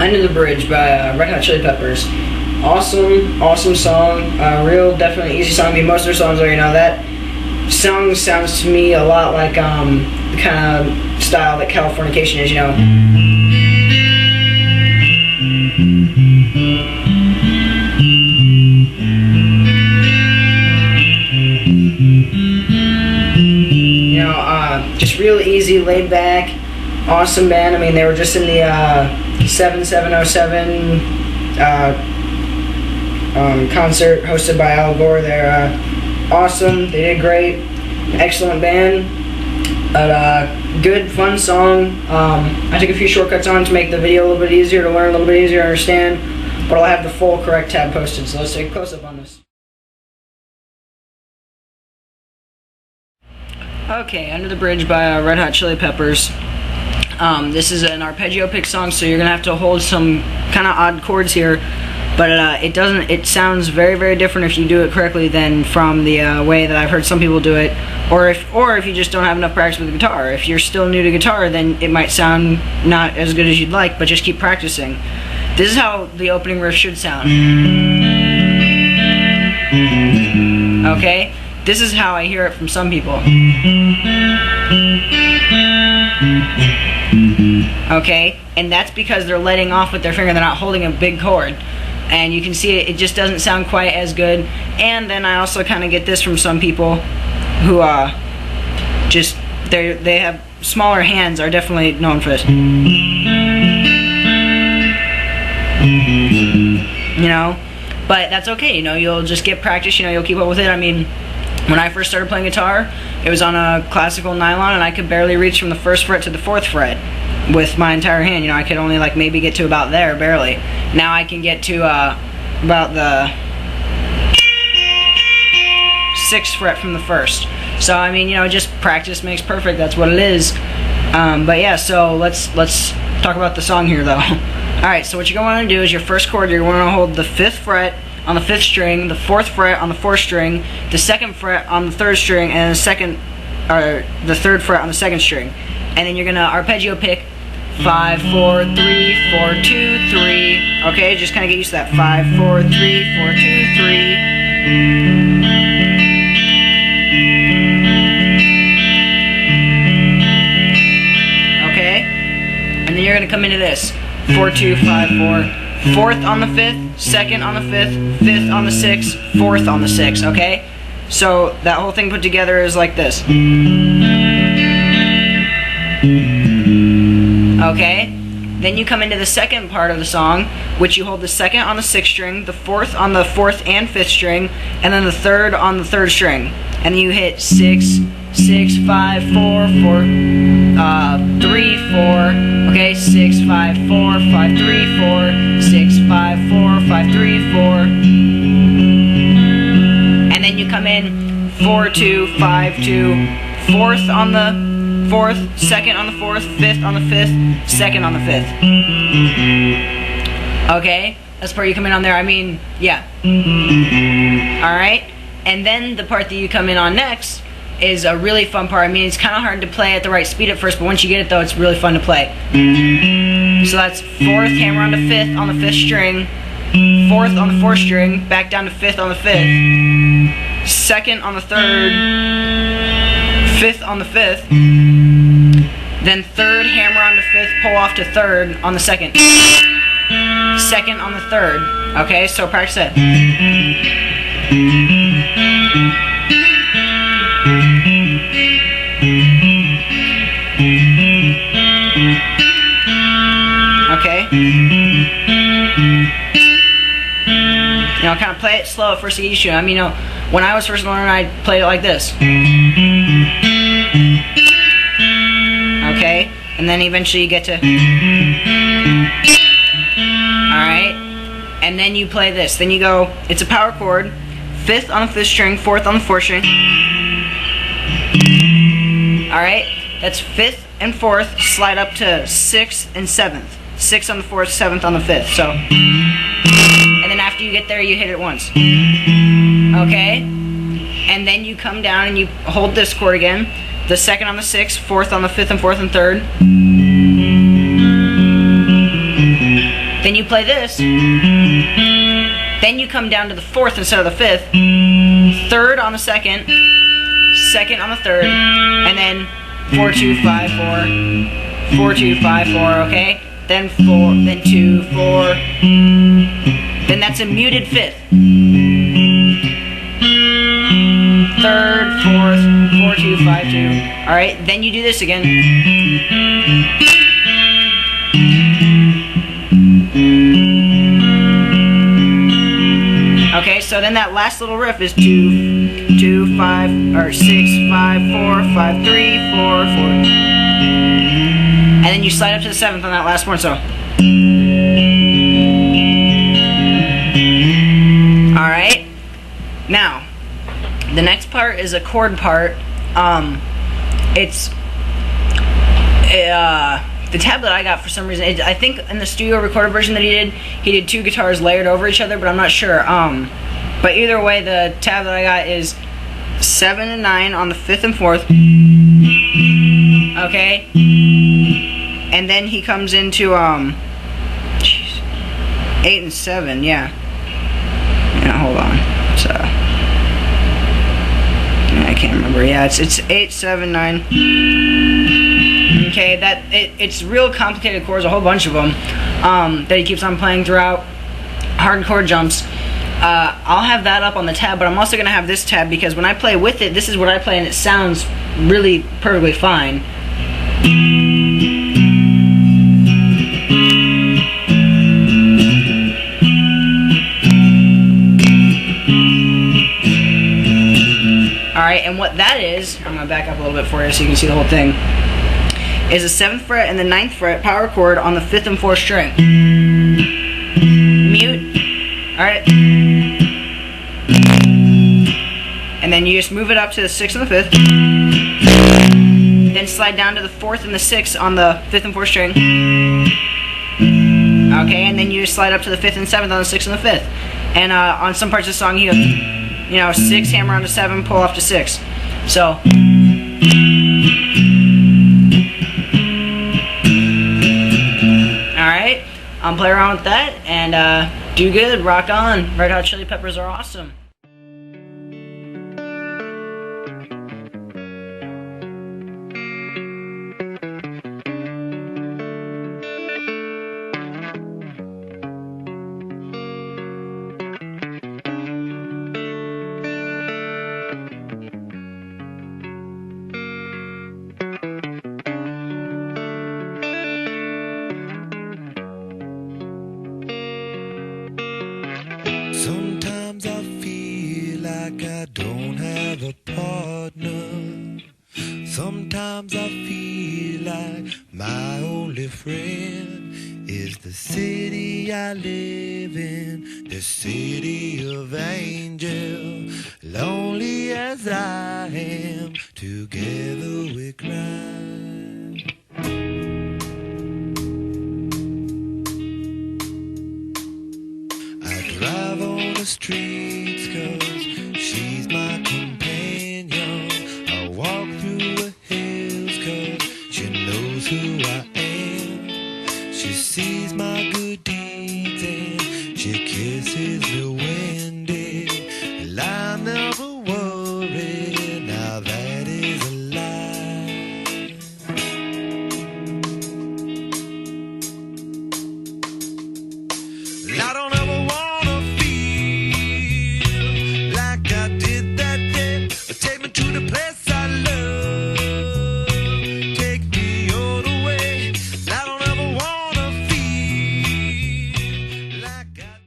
Under the Bridge by Red Hot Chili Peppers. Awesome song. Real, definitely easy song. I mean, most of their songs are, you know, that song sounds to me a lot like the kind of style that Californication is, you know. You know, just real easy, laid back, awesome band. I mean, they were just in the 7707 concert hosted by Al Gore. They're awesome. They did great. Excellent band. Good, fun song. I took a few shortcuts on to make the video a little bit easier to learn, a little bit easier to understand, but I'll have the full correct tab posted, so let's take a close-up on this. Okay, Under the Bridge by Red Hot Chili Peppers. This is an arpeggio pick song, so you're gonna have to hold some kind of odd chords here, but it sounds very, very different if you do it correctly than from the way that I've heard some people do it, or if you just don't have enough practice with the guitar. If you're still new to guitar, then it might sound not as good as you'd like, but just keep practicing. This is how the opening riff should sound. Okay? This is how I hear it from some people. Okay? And that's because they're letting off with their finger, they're not holding a big chord. And you can see it just doesn't sound quite as good. And then I also kind of get this from some people who they have smaller hands, are definitely known for this. You know? But that's okay, you know, you'll just get practice, you know, you'll keep up with it. I mean, when I first started playing guitar, it was on a classical nylon, and I could barely reach from the 1st fret to the 4th fret with my entire hand. You know, I could only like maybe get to about there, barely. Now I can get to about the 6th fret from the 1st. So I mean, you know, just practice makes perfect. That's what it is. But yeah, so let's talk about the song here, though. All right, so what you're going to want to do is your first chord, you're going to hold the 5th fret on the 5th string, the 4th fret on the 4th string, the 2nd fret on the 3rd string, and the 3rd fret on the 2nd string. And then you're going to arpeggio pick 5, 4, 3, 4, 2, 3. Okay, just kind of get used to that. 5, 4, 3, 4, 2, 3. Okay? And then you're going to come into this. 4, 2, 5, 4. 4th on the 5th, 2nd on the 5th, 5th on the 6th, 4th on the 6th, okay? So that whole thing put together is like this. Okay? Then you come into the second part of the song, which you hold the 2nd on the 6th string, the 4th on the 4th and 5th string, and then the 3rd on the 3rd string. And then you hit 6, 6, 5, 4, 4, 3, 4, okay, 6, 5, 4, 5, 3, 4, 6, 5, 4, 5, 3, 4. And then you come in 4, 2, 5, 2, 4th on the 4th, 2nd on the 4th, 5th on the 5th, 2nd on the 5th. Okay? That's the part you come in on there. I mean, yeah. Alright? And then the part that you come in on next is a really fun part. I mean, it's kind of hard to play at the right speed at first, but once you get it, though, it's really fun to play. So that's 4th, hammer on the 5th on the 5th string, 4th on the 4th string, back down to 5th on the 5th, 2nd on the 3rd, 5th on the 5th, then 3rd, hammer on the 5th, pull off to 3rd on the 2nd, 2nd on the 3rd. Okay, so practice it. Okay. You know, kind of play it slow at first to get used to it. I mean, you know, when I was first learning, I played it like this. Okay, and then eventually you get to. and then you play this. Then you go, it's a power chord, 5th on the 5th string, 4th on the 4th string. Alright, that's 5th and 4th, slide up to 6th and 7th. 6th on the 4th, 7th on the 5th. So, and then after you get there, you hit it once. Okay? And then you come down and you hold this chord again. The 2nd on the 6th, 4th on the 5th and 4th and 3rd. Then you play this. Then you come down to the 4th instead of the 5th. 3rd on the 2nd. 2nd on the 3rd. And then 4, 2, 5, 4. 4, 2, 5, 4, okay? Then 4, then 2, 4. Then that's a muted 5th. 3rd, 4th, 4, 2, 5, 2. Alright, then you do this again. Okay, so then that last little riff is 2, 2, 5, or 6, 5, 4, 5, 3, 4, 4. And then you slide up to the 7th on that last one, so. Alright, now, the next part is a chord part. It's the tab that I got for some reason. I think in the studio recorded version that he did 2 guitars layered over each other, but I'm not sure. But either way, the tab that I got is 7 and 9 on the 5th and 4th. Okay, and then he comes into 8 and 7. Yeah. Hold on. So. I can't remember. Yeah, it's 8, 7, 9. Okay, it's real complicated chords, a whole bunch of them that he keeps on playing throughout. Hard chord jumps. I'll have that up on the tab, but I'm also gonna have this tab because when I play with it, this is what I play, and it sounds really perfectly fine. Alright, and what that is, I'm going to back up a little bit for you so you can see the whole thing, is a 7th fret and the 9th fret power chord on the 5th and 4th string. Mute. Alright. And then you just move it up to the 6th and the 5th. Then slide down to the 4th and the 6th on the 5th and 4th string. Okay, and then you just slide up to the 5th and 7th on the 6th and the 5th. And on some parts of the song, he goes, 6, hammer on to 7, pull off to 6. So. Alright, play around with that and do good, rock on. Red Hot Chili Peppers are awesome. Sometimes I feel like I don't have a partner. Sometimes I feel like my only friend is the city I live in, the city of angel. Lonely as I am, together we cry. Drive on the streets 'cause she's my companion. I walk through the hills 'cause she knows who I am. She sees my good deeds and she kisses the wind.